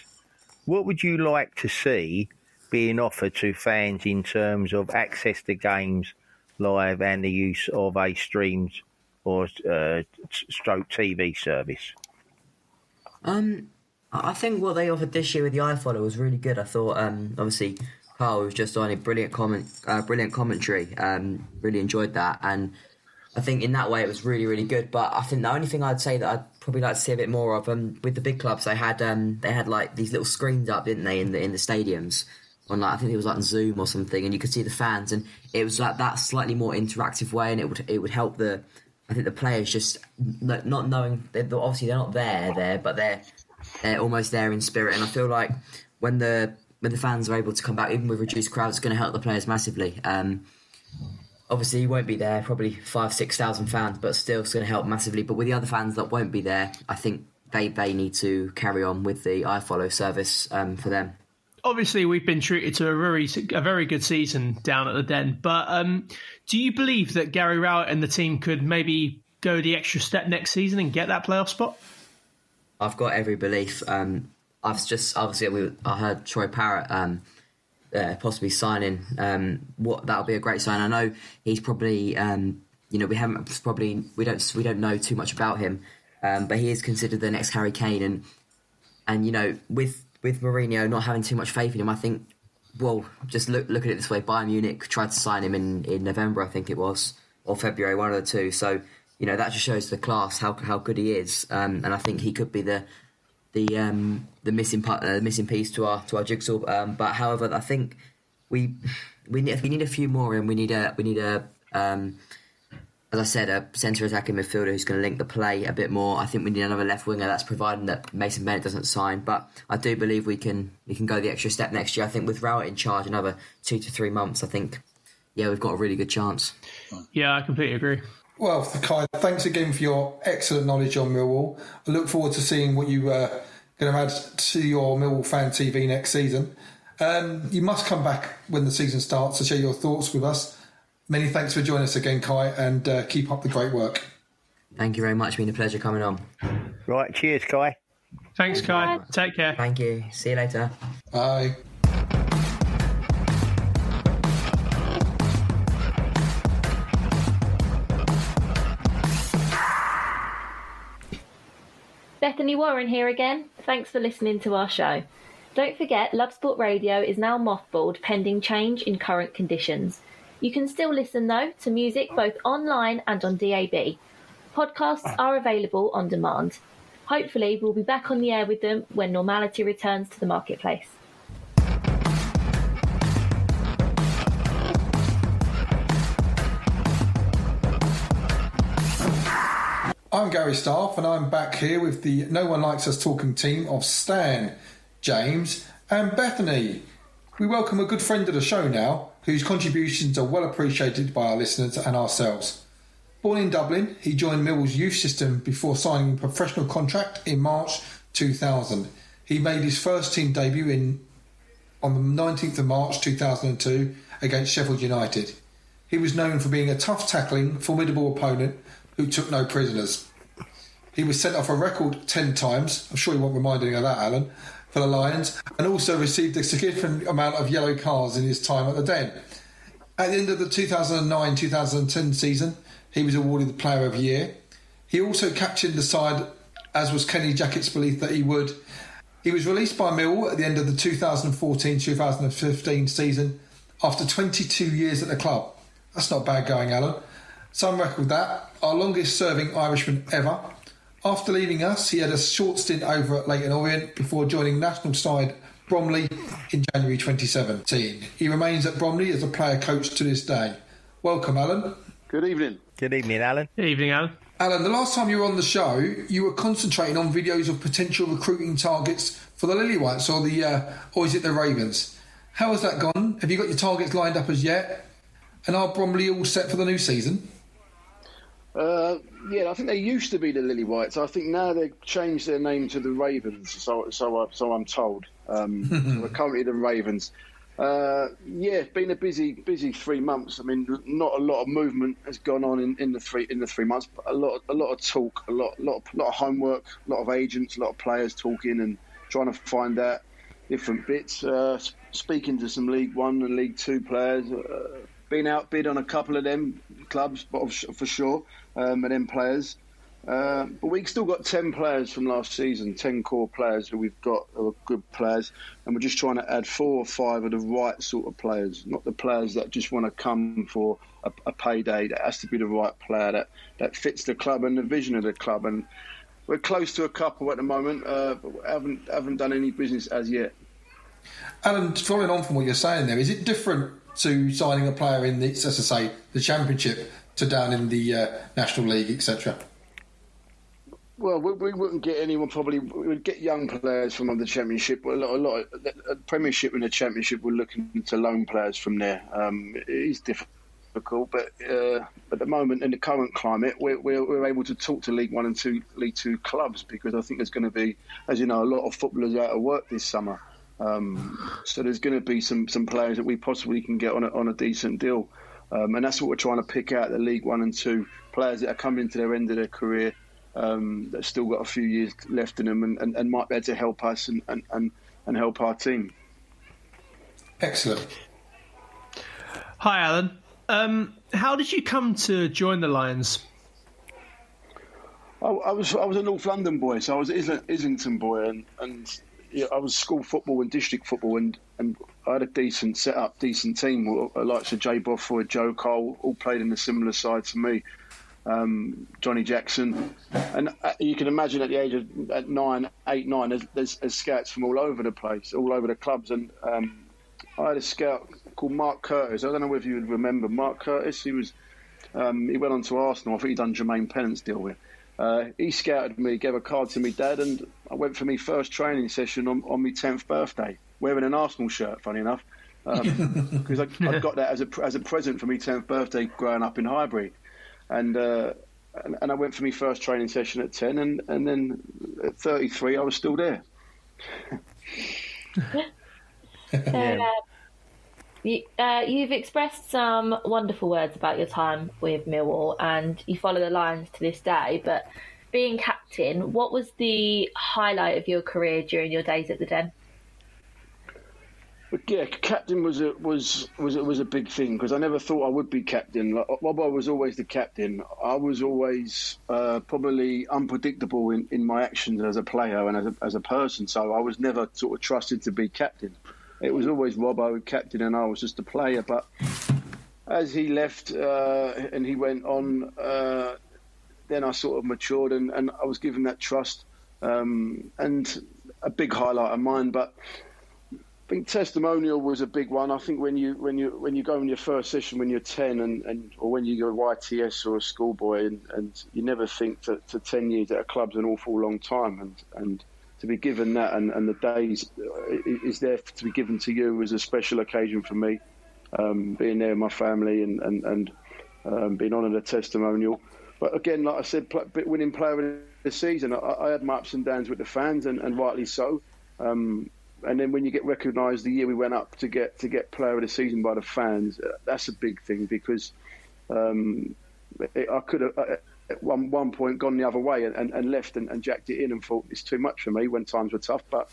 what would you like to see being offered to fans in terms of access to games live and the use of a streamed or stroke TV service? I think what they offered this year with the iFollow was really good. I thought, obviously, Carl was just on a brilliant commentary. Really enjoyed that, and I think in that way it was really, really good. But I think the only thing I'd say that I'd probably like to see a bit more of, with the big clubs, they had like these little screens up, didn't they, in the stadiums on, like, I think it was like on Zoom or something, and you could see the fans, and it was like that slightly more interactive way, and it would help the players just not knowing obviously they're not there, but they're almost there in spirit, and I feel like when the fans are able to come back, even with reduced crowds, it's going to help the players massively. Obviously, he won't be there, probably 5,000-6,000 fans, but still it's going to help massively. But with the other fans that won't be there, I think they need to carry on with the iFollow service for them. Obviously, we've been treated to a very good season down at the Den. But do you believe that Gary Rowett and the team could maybe go the extra step next season and get that playoff spot? I've got every belief. I heard Troy Parrott possibly signing. That'll be a great sign. I know he's probably we don't know too much about him, but he is considered the next Harry Kane, and with Mourinho not having too much faith in him, I think, well, just look at it this way: Bayern Munich tried to sign him in November, I think it was, or February, one of the two. So that just shows the class, how good he is, and I think he could be the missing piece to our jigsaw. But however, I think we need a few more, and we need a as I said, a centre attacking midfielder who's going to link the play a bit more. I think we need another left winger. That's providing that Mason Bennett doesn't sign. But I do believe we can go the extra step next year. I think with Rowett in charge, another 2 to 3 months, I think, we've got a really good chance. Yeah, I completely agree. Well, Kai, thanks again for your excellent knowledge on Millwall. I look forward to seeing what you are going to add to your Millwall Fan TV next season. You must come back when the season starts to share your thoughts with us. Many thanks for joining us again, Kai, and keep up the great work. Thank you very much. It's been a pleasure coming on. Right, cheers, Kai. Thanks, Kai. Take care. Thank you. See you later. Bye. Bethany Warren here again. Thanks for listening to our show. Don't forget, Love Sport Radio is now mothballed pending change in current conditions. You can still listen, though, to music both online and on DAB. Podcasts are available on demand. Hopefully, we'll be back on the air with them when normality returns to the marketplace. I'm Gary Staff, and I'm back here with the No One Likes Us Talking team of Stan, James and Bethany. We welcome a good friend of the show now, whose contributions are well appreciated by our listeners and ourselves. Born in Dublin, he joined Millwall's youth system before signing a professional contract in March 2000. He made his first team debut on the 19th of March 2002 against Sheffield United. He was known for being a tough tackling, formidable opponent who took no prisoners. He was sent off a record 10 times, I'm sure you won't remind you of that, Alan, for the Lions, and also received a significant amount of yellow cards in his time at the Den. At the end of the 2009-2010 season, he was awarded the Player of the Year. He also captained the side, as was Kenny Jackett's belief that he would. He was released by Millwall at the end of the 2014-2015 season after 22 years at the club. That's not bad going, Alan. Some record that. Our longest serving Irishman ever. After leaving us, he had a short stint over at Leyton Orient before joining national side Bromley in January 2017. He remains at Bromley as a player coach to this day. Welcome, Alan. Good evening. Good evening, Alan. Good evening, Alan. Alan, the last time you were on the show, you were concentrating on videos of potential recruiting targets for the Lillywhites or is it the Ravens? How has that gone? Have you got your targets lined up as yet? And are Bromley all set for the new season? Yeah, I think they used to be the Lillywhites. I think now they've changed their name to the Ravens, so I'm told. We're currently the Ravens. Yeah, it's been a busy 3 months. I mean, not a lot of movement has gone on in the 3 months, but a lot of talk, a lot of homework, a lot of agents, a lot of players talking and trying to find out different bits. Speaking to some League One and League Two players, been outbid on a couple of them clubs, for sure, and them players. But we've still got 10 players from last season, 10 core players who we've got who are good players, and we're just trying to add 4 or 5 of the right sort of players, not the players that just want to come for a payday. That has to be the right player that fits the club and the vision of the club. And we're close to a couple at the moment, but we haven't done any business as yet. Alan, following on from what you're saying there, is it different to signing a player in the, as I say, the Championship to down in the National League, etc.? Well, we wouldn't get anyone. Probably we would get young players from the Championship. But a lot of the Premiership and the Championship, we're looking to loan players from there. It is difficult, but at the moment in the current climate, we're able to talk to League One and League Two clubs because I think there's going to be, as you know, a lot of footballers out of work this summer. So there's going to be some players that we possibly can get on a decent deal, and that's what we're trying to pick out: the League One and Two players that are coming to their end of their career. That still got a few years left in them and might be able to help us and help our team. Excellent. Hi, Alan. How did you come to join the Lions? I was a North London boy, so I was Islington boy, and yeah, I was school football and district football, and I had a decent team. Like Jay Bofford, Joe Cole, all played in a similar side to me. Johnny Jackson, and you can imagine at the age of 8, 9, there's scouts from all over the place, all over the clubs, and I had a scout called Mark Curtis. I don't know if you would remember Mark Curtis. He was he went on to Arsenal. I think he'd done Jermaine Pennant's deal with. He scouted me, gave a card to me dad, and I went for my first training session on my 10th birthday, wearing an Arsenal shirt, funny enough, because I got that as a present for my 10th birthday growing up in Highbury. And I went for my first training session at 10, and then at 33 I was still there. You've expressed some wonderful words about your time with Millwall, and you follow the Lions to this day. But being captain, what was the highlight of your career during your days at the Den? But yeah, captain was a big thing because I never thought I would be captain. While I was always the captain, I was always probably unpredictable in my actions as a player and as a person. So I was never sort of trusted to be captain. It was always Robbo captain and I was just a player. But as he left and he went on, then I sort of matured and I was given that trust and a big highlight of mine. But I think testimonial was a big one. I think when you go in your first session when you're 10 or when you go YTS or a schoolboy and you never think to 10 years at a club's an awful long time and to be given that and the days is there to be given to you was a special occasion for me, being there with my family and being honoured a testimonial. But again, like I said, winning player of the season, I had my ups and downs with the fans and rightly so. And then when you get recognised, the year we went up to get player of the season by the fans, that's a big thing because I could have at one point gone the other way and left and jacked it in and thought it's too much for me when times were tough. But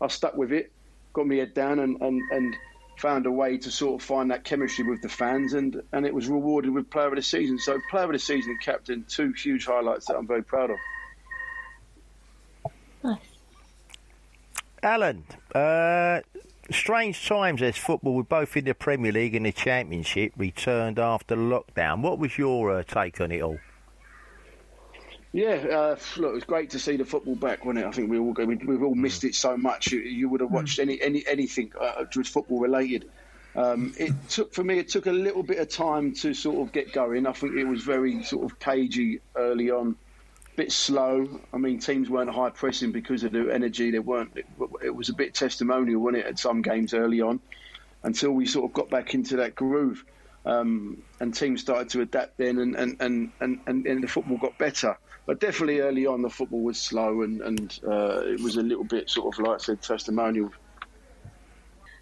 I stuck with it, got my head down and found a way to sort of find that chemistry with the fans and it was rewarded with player of the season. So player of the season and captain, 2 huge highlights that I'm very proud of. Nice. Alan, Strange times as football, with both in the Premier League and the Championship, returned after lockdown. What was your take on it all? Yeah, look, it was great to see the football back, wasn't it? I think we've all missed it so much. You would have watched anything which was football related. It took a little bit of time to sort of get going. I think it was very sort of cagey early on, a bit slow. I mean, teams weren't high pressing because of the energy. They weren't. It was a bit testimonial, wasn't it, at some games early on, until we sort of got back into that groove, and teams started to adapt then, and the football got better. But definitely early on, the football was slow, and it was a little bit sort of, like I said, testimonial.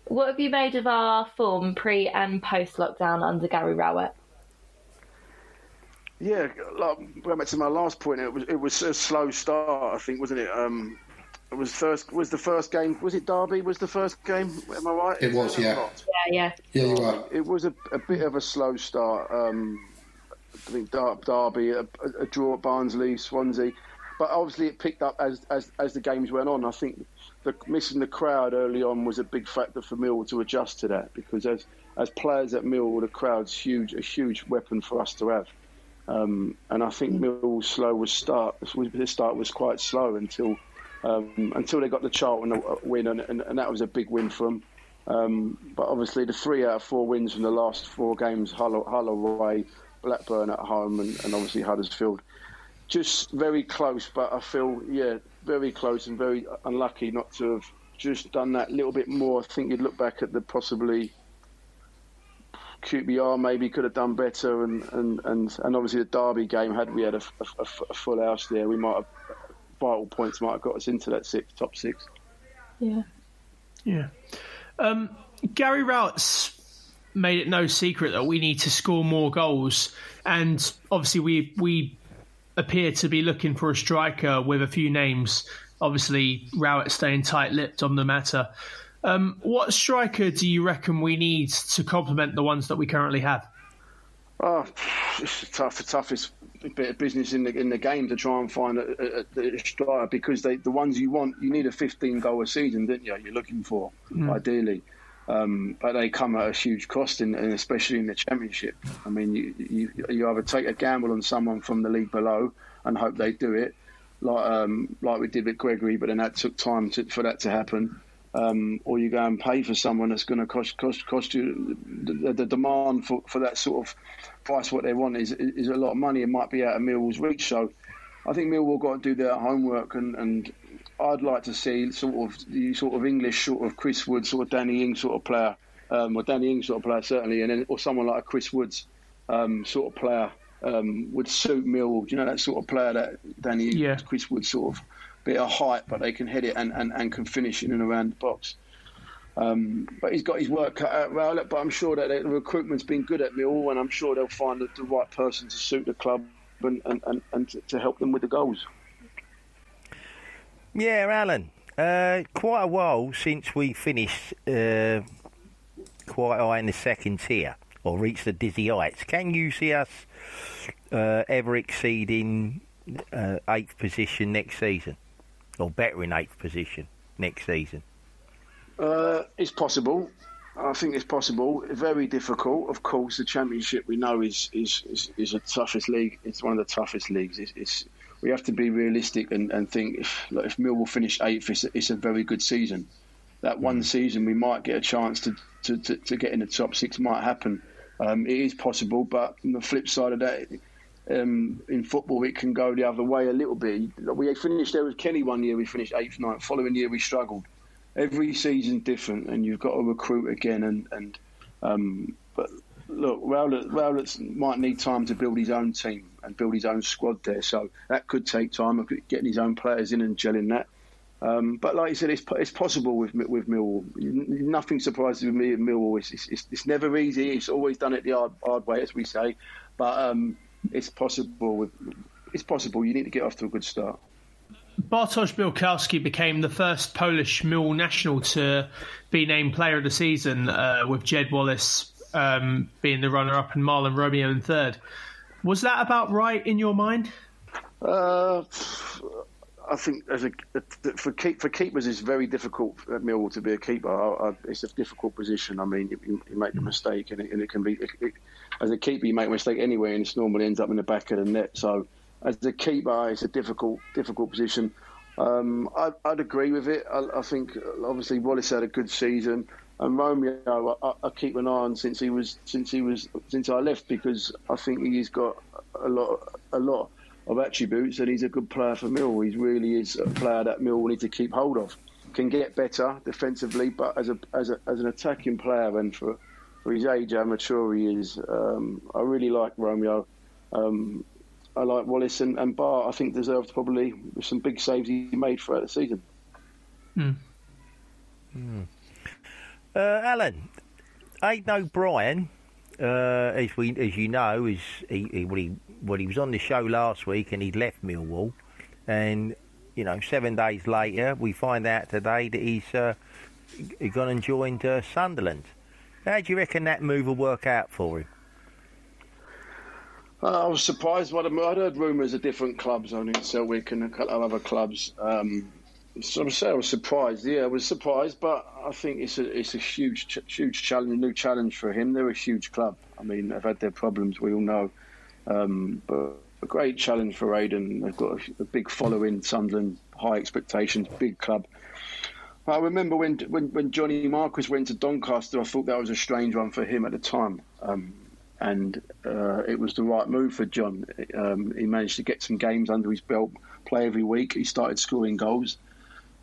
What have you made of our form pre and post lockdown under Gary Rowett? Yeah, like, going back to my last point, it was a slow start, I think, wasn't it? It was the first game. Was it Derby? Was the first game? Am I right? It was, yeah. Yeah. Yeah, you are. It was a bit of a slow start. I think Derby, a draw at Barnsley, Swansea, but obviously it picked up as the games went on. I think missing the crowd early on was a big factor for Millwall to adjust to that, because as players at Millwall, the crowd's a huge weapon for us to have. And I think Millwall's start was quite slow until they got the Charlton win, and that was a big win for them. But obviously the 3 out of 4 wins from the last 4 games, Hull away, Blackburn at home, and obviously Huddersfield, just very close. But I feel, very close and very unlucky not to have just done that little bit more. I think you'd look back at the possibly QPR maybe could have done better, and obviously the Derby game, had we had a full house there, we might have, vital points might have got us into that top 6. Yeah. Gary Rowett's made it no secret that we need to score more goals, and obviously we appear to be looking for a striker with a few names. Obviously Rowett staying tight-lipped on the matter. What striker do you reckon we need to complement the ones that we currently have? Oh, it's the toughest bit of business in the game to try and find a striker, because the ones you want, you need a 15-goal a season, didn't you? You're looking for, ideally. But they come at a huge cost, and especially in the Championship. I mean, you either take a gamble on someone from the league below and hope they do it, like we did with Gregory, but then that took time for that to happen. Or you go and pay for someone that's going to cost you. The demand for that sort of price, what they want, is a lot of money. It might be out of Millwall's reach. So I think Millwall got to do their homework, and I'd like to see the English sort of Chris Wood, sort of Danny Ings sort of player, or Danny Ings sort of player certainly, and then or someone like a Chris Woods sort of player would suit Millwall. Do you know that sort of player, that Danny Ings, Chris Woods sort of bit of height, but they can hit it and can finish in and around the box. But he's got his work cut out, Rowlett. But I'm sure that the recruitment's been good at Millwall, and I'm sure they'll find the right person to suit the club and to help them with the goals. Yeah, Alan, quite a while since we finished quite high in the second tier, or reached the dizzy heights. Can you see us ever exceeding 8th position next season, or better in 8th position next season? It's possible. I think it's possible. Very difficult. Of course, the Championship we know is the toughest league. It's one of the toughest leagues. We have to be realistic and think if Millwall finish 8th, it's a very good season. That one season we might get a chance to get in the top 6 might happen. It is possible, but on the flip side of that, in football it can go the other way a little bit. We finished there with Kenny one year, we finished 8th, 9th. Following year we struggled. Every season different, and you've got to recruit again. But look, Rowlett might need time to build his own team and build his own squad there, so that could take time of getting his own players in and gelling that. But like you said, it's possible with Millwall. Nothing surprises me at Millwall. It's never easy. It's always done it the hard way, as we say. But it's possible. It's possible. You need to get off to a good start. Bartosz Białkowski became the first Polish Millwall national to be named Player of the Season, with Jed Wallace being the runner-up and Marlon Romeo in third. Was that about right in your mind? I I think for keepers, it's very difficult at Millwall to be a keeper. It's a difficult position. I mean, you make a mistake, and it can be. As a keeper, you make a mistake anyway, and it normally ends up in the back of the net. So, as a keeper, it's a difficult position. I'd agree with it. I think obviously Wallace had a good season, and Romeo, I keep an eye on since I left, because I think he's got a lot of attributes, and he's a good player for Millwall. He really is a player that Millwall need to keep hold of. Can get better defensively, but as an attacking player, and for his age, how mature he is, I really like Romeo. I like Wallace, and Bart, I think, deserved probably some big saves he made throughout the season. Alan, Aidan O'Brien, as you know, he was on the show last week and he'd left Millwall, and 7 days later we find out today that he's gone and joined Sunderland. How do you reckon that move will work out for him? I was surprised. I'd heard rumours of different clubs, only Celtic and a couple of other clubs. So I was surprised. Yeah, I was surprised, but I think it's a huge challenge, new challenge for him. They're a huge club. I mean, they've had their problems, we all know, but a great challenge for Aidan. They've got a big following, Sunderland, high expectations, big club. I remember when Johnny Marquis went to Doncaster, I thought that was a strange one for him at the time. And it was the right move for John. He managed to get some games under his belt, play every week. He started scoring goals.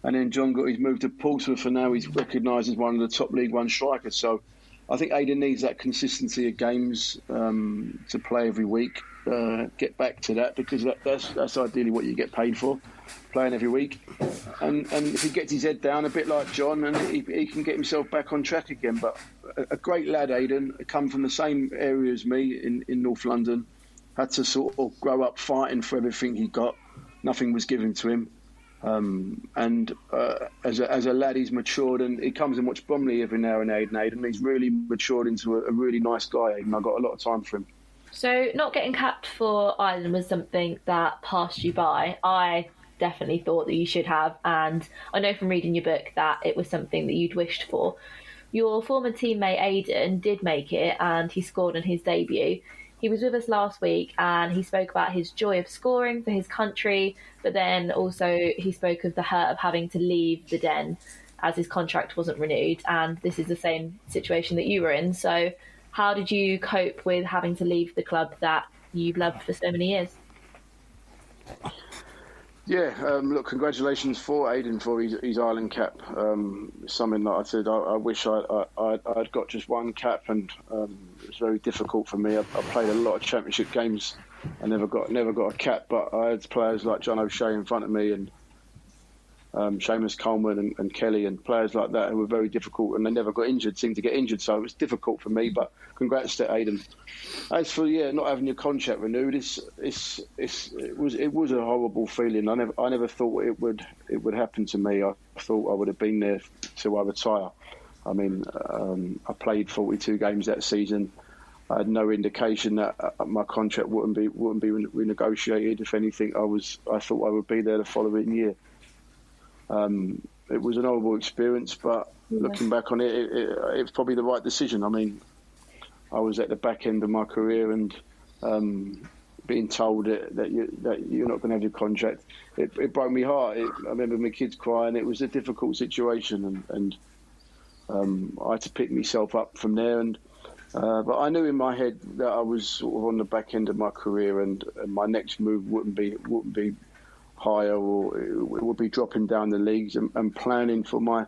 And then John got his move to Portsmouth, and now he's recognised as one of the top League One strikers. So I think Aidan needs that consistency of games to play every week. Get back to that, because that's ideally what you get paid for, playing every week. And if he gets his head down a bit like John, and he can get himself back on track again. But a great lad, Aidan, come from the same area as me in North London, had to sort of grow up fighting for everything he got. Nothing was given to him. As a lad, he's matured, and he comes and watches Bromley every now and then. Aidan, he's really matured into a really nice guy. Aidan, I've got a lot of time for him. So not getting capped for Ireland was something that passed you by. I definitely thought that you should have, and I know from reading your book that it was something that you'd wished for. Your former teammate Aidan did make it, and he scored on his debut. He was with us last week, and he spoke about his joy of scoring for his country, but then also he spoke of the hurt of having to leave the Den as his contract wasn't renewed, and this is the same situation that you were in. So how did you cope with having to leave the club that you've loved for so many years? Yeah, look, congratulations for Aidan for his Ireland cap. Something that I said I wish I'd got just one cap, and it was very difficult for me. I played a lot of championship games. I never got a cap, but I had players like John O'Shea in front of me, and Seamus Coleman and Kelly, and players like that who were very difficult, and they never seemed to get injured, so it was difficult for me. But congrats to Aidan. As for not having your contract renewed, it was a horrible feeling. I never thought it would happen to me. I thought I would have been there till I retire. I mean, I played 42 games that season. I had no indication that my contract wouldn't be renegotiated. If anything, I thought I would be there the following year. It was an horrible experience, but looking back on it, it's probably the right decision. I mean, I was at the back end of my career, and being told that you're not going to have your contract, it broke my heart. I remember my kids crying. It was a difficult situation, and I had to pick myself up from there. And but I knew in my head that I was sort of on the back end of my career, and my next move wouldn't be higher, or it would be dropping down the leagues, and planning for my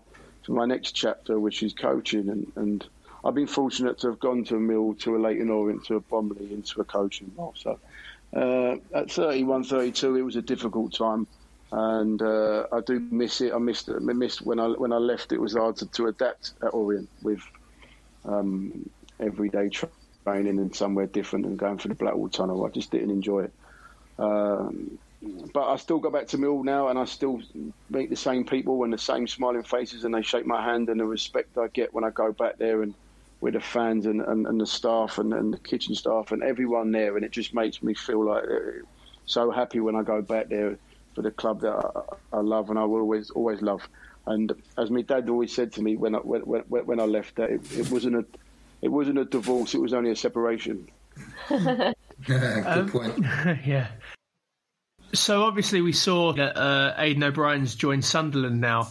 next chapter, which is coaching. And I've been fortunate to have gone to a Mill, to a Leyton Orient, to a Bromley, into a coaching role. So at 31, 32, it was a difficult time, and I do miss it. I missed when I left. It was hard to adapt at Orient with everyday training and somewhere different, and going for the Blackwall Tunnel. I just didn't enjoy it. But I still go back to Mill now, and I still meet the same people and the same smiling faces, and they shake my hand, and the respect I get when I go back there, and with the fans and the staff and the kitchen staff and everyone there, and it just makes me feel like so happy when I go back there the club that I love and I will always love. And as my dad always said to me when I left, that it wasn't a divorce, it was only a separation. Good point. Yeah. So obviously we saw that Aidan O'Brien's joined Sunderland now.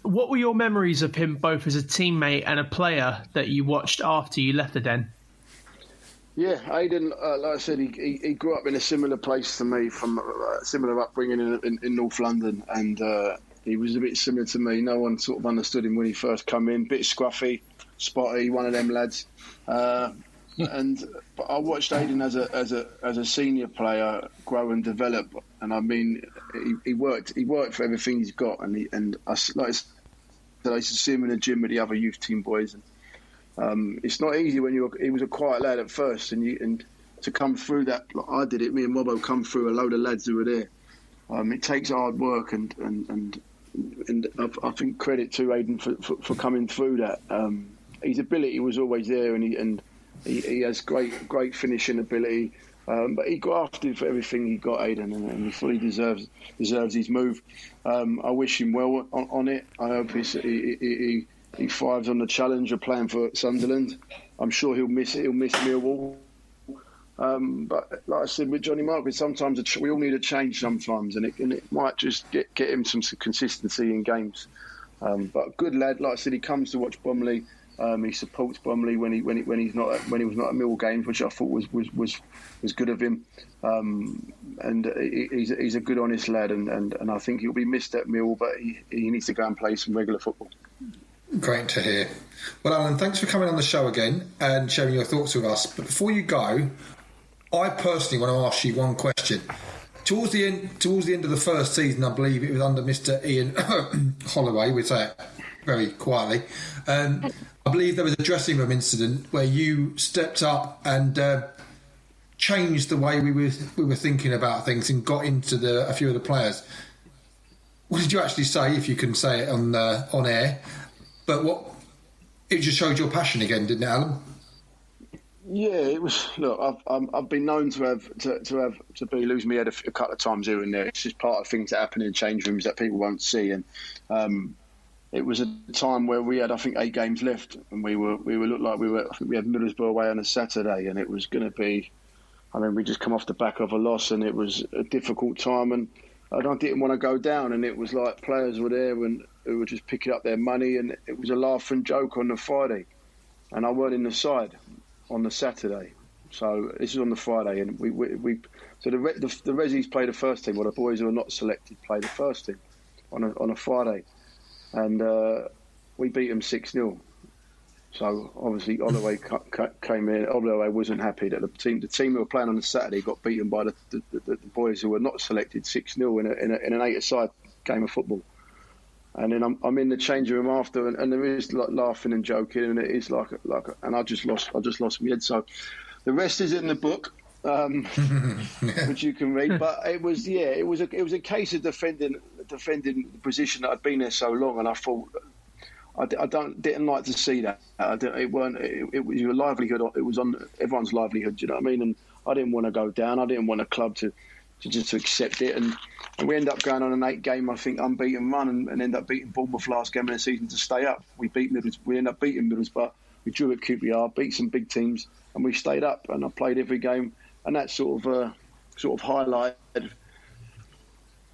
What were your memories of him both as a teammate and a player that you watched after you left the Den? Yeah, Aidan, like I said, he grew up in a similar place to me, from similar upbringing in North London, and he was a bit similar to me. No one sort of understood him when he first come in. Bit scruffy, spotty, one of them lads. But I watched Aidan as a senior player grow and develop, and I mean, he worked for everything he's got, and I used to see him in the gym with the other youth team boys. And it's not easy when he was a quiet lad at first, and to come through that, like I did it. Me and Robbo come through a load of lads who were there. It takes hard work, and I think credit to Aidan for coming through that. His ability was always there, and he has great finishing ability. But he grafted for everything he got, Aidan, and he fully deserves his move. I wish him well on it. I hope he thrives on the challenge of playing for Sunderland. I'm sure he'll miss it. He'll miss Millwall. But like I said with Johnny Margaret, sometimes we all need a change sometimes, and it might just get him some consistency in games. But good lad, like I said, he comes to watch Bromley. He supports Bromley when he was not at Mill games, which I thought was good of him. And he's a good, honest lad, and I think he'll be missed at Mill, but he needs to go and play some regular football. Great to hear. Well, Alan, thanks for coming on the show again and sharing your thoughts with us. But before you go, I personally want to ask you one question. Towards the end of the first season, I believe it was under Mr. Ian Holloway, we say it very quietly. I believe there was a dressing room incident where you stepped up and changed the way we were thinking about things and got into a few of the players. What did you actually say, if you can say it on air? But it just showed your passion again, didn't it, Alan? Yeah, it was. Look, I've been known to be losing my head a couple of times here and there. It's just part of things that happen in change rooms that people won't see. And it was a time where we had, I think, 8 games left, and we looked like I think we had Middlesbrough away on a Saturday, and it was going to be. I mean, we just come off the back of a loss, and it was a difficult time, and I didn't want to go down, and it was like players were there who were just picking up their money, and it was a laugh and joke on the Friday, and I weren't in the side on the Saturday, so this is on the Friday, and so the Rezzies play the first team, while the boys who are not selected play the first team on a Friday, and we beat them 6-0. So obviously Holloway came in. Holloway wasn't happy that the team who were playing on the Saturday got beaten by the boys who were not selected 6-0 in an 8-a-side game of football. And then I'm in the changing room after, and there is like laughing and joking, and it is like, and I just lost my head. So the rest is in the book, which you can read. But it was a case of defending the position that I'd been there so long, and I thought I didn't like to see that. It was your livelihood. It was on everyone's livelihood. Do you know what I mean? And I didn't want to go down. I didn't want a club to accept it, and we end up going on an 8-game, I think, unbeaten run, and end up beating Bournemouth last game of the season to stay up. We end up beating Middlesbrough. We drew at QPR, beat some big teams, and we stayed up. And I played every game, and that sort of highlighted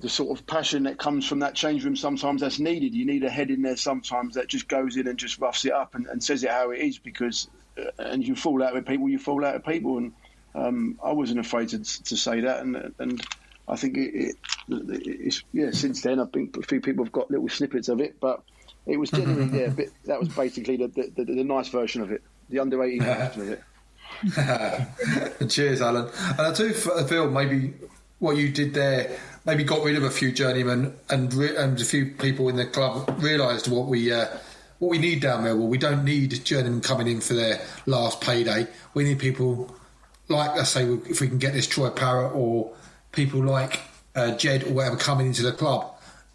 the sort of passion that comes from that change room. Sometimes that's needed. You need a head in there sometimes that just goes in and just roughs it up and says it how it is, because and you fall out with people, and I wasn't afraid to say that, and I think it's since then I think a few people have got little snippets of it, but it was generally that was basically the nice version of it, the under 18 version of it. Cheers, Alan. And I do feel maybe what you did there maybe got rid of a few journeymen, and a few people in the club realised what we need down Millwall. We don't need journeymen coming in for their last payday. We need people like, let's say, if we can get this Troy Parrott or people like Jed or whatever coming into the club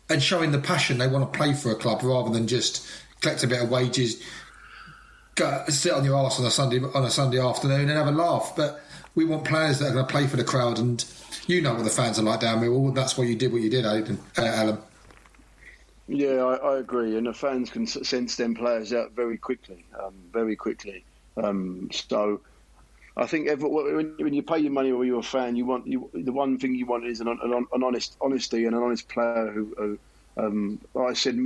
and showing the passion they want to play for a club rather than just collect a bit of wages, sit on your arse on a Sunday afternoon and have a laugh. But we want players that are going to play for the crowd, and you know what the fans are like down Millwall. That's why you did what you did, Alan. Yeah, I agree, and the fans can sense them players out very quickly. So I think when you pay your money or you're a fan, the one thing you want is an honesty and an honest player who like I said,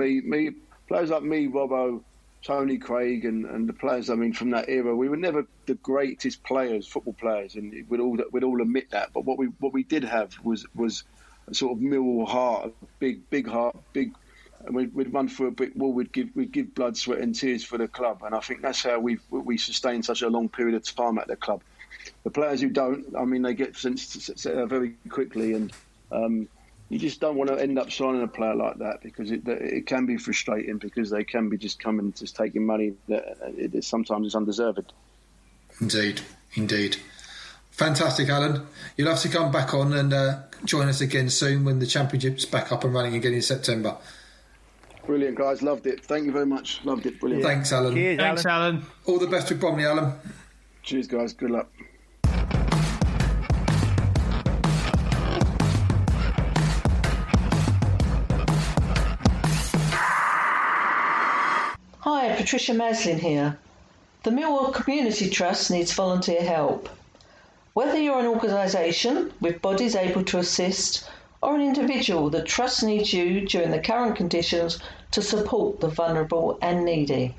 players like me, Robbo, Tony Craig, and the players from that era, we were never the greatest football players, and we'd all admit that. But what we did have was a sort of Millwall heart, big heart, big. And we'd run through a brick wall. We'd give blood, sweat, and tears for the club, and I think that's how we sustained such a long period of time at the club. The players who don't, they get sent very quickly, and you just don't want to end up signing a player like that, because it can be frustrating, because they can be just coming, just taking money that sometimes is undeserved. Indeed. Fantastic, Alan. You'll have to come back on and join us again soon when the Championship's back up and running again in September. Brilliant, guys. Loved it. Thank you very much. Loved it. Brilliant. Thanks, Alan. Cheers, Thanks, Alan. All the best with Bromley, Alan. Cheers, guys. Good luck. Hi, Patricia Maslin here. The Millwall Community Trust needs volunteer help. Whether you're an organisation with bodies able to assist, or an individual, the Trust needs you during the current conditions to support the vulnerable and needy.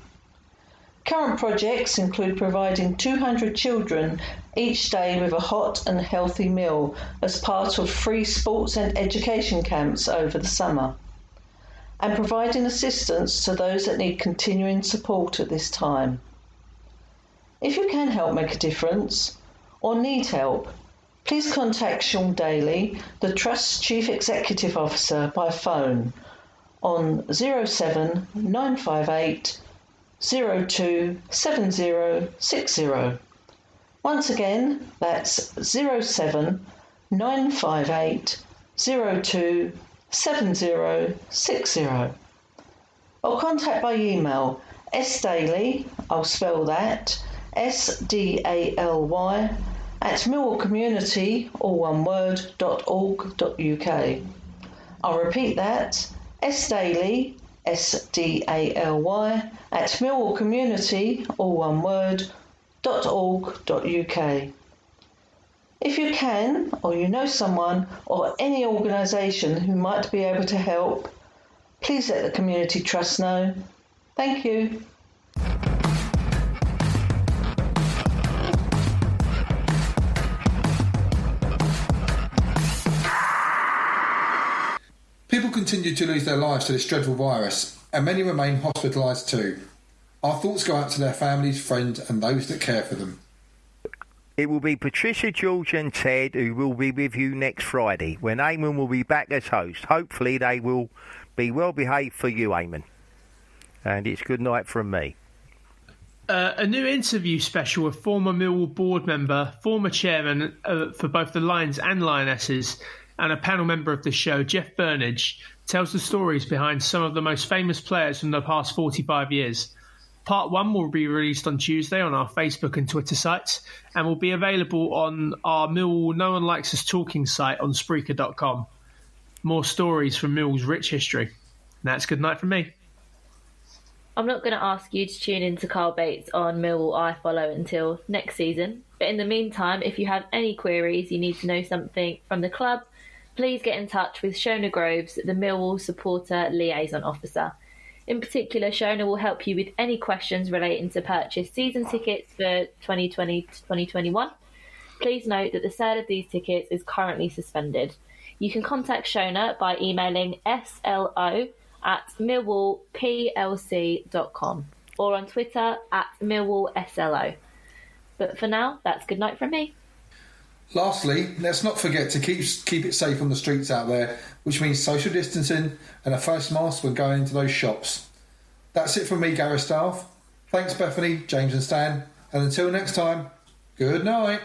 Current projects include providing 200 children each day with a hot and healthy meal as part of free sports and education camps over the summer, and providing assistance to those that need continuing support at this time. If you can help make a difference or need help, please contact Sean Daly, the Trust's Chief Executive Officer, by phone on 07 958 02 7060. Once again, that's 07 958 02 7060. Or contact by email sdaly, I'll spell that, SDALY, at millwallcommunity, all one word, .org.uk. I'll repeat that, sdaly, SDALY, at millwallcommunity, all one word, .org.uk. If you can, or you know someone or any organisation who might be able to help, please let the Community Trust know. Thank you. People continue to lose their lives to this dreadful virus, and many remain hospitalised too. Our thoughts go out to their families, friends, and those that care for them. It will be Patricia, George and Ted who will be with you next Friday, when Eamon will be back as host. Hopefully they will be well behaved for you, Eamon. And it's good night from me. A new interview special with former Millwall board member, former chairman for both the Lions and Lionesses, and a panel member of the show, Jeff Burnage, tells the stories behind some of the most famous players from the past 45 years. Part 1 will be released on Tuesday on our Facebook and Twitter sites, and will be available on our Millwall No One Likes Us Talking site on Spreaker.com. More stories from Millwall's rich history. That's good night from me. I'm not going to ask you to tune in to Carl Bates on Millwall iFollow until next season, but in the meantime, if you have any queries, you need to know something from the club, please get in touch with Shona Groves, the Millwall Supporter Liaison Officer. In particular, Shona will help you with any questions relating to purchase season tickets for 2020 to 2021. Please note that the sale of these tickets is currently suspended. You can contact Shona by emailing slo@millwallplc.com or on Twitter @millwallslo. But for now, that's good night from me. Lastly, let's not forget to keep it safe on the streets out there, which means social distancing and a face mask when going into those shops. That's it from me, Gareth Staff. Thanks, Bethany, James and Stan. And until next time, good night.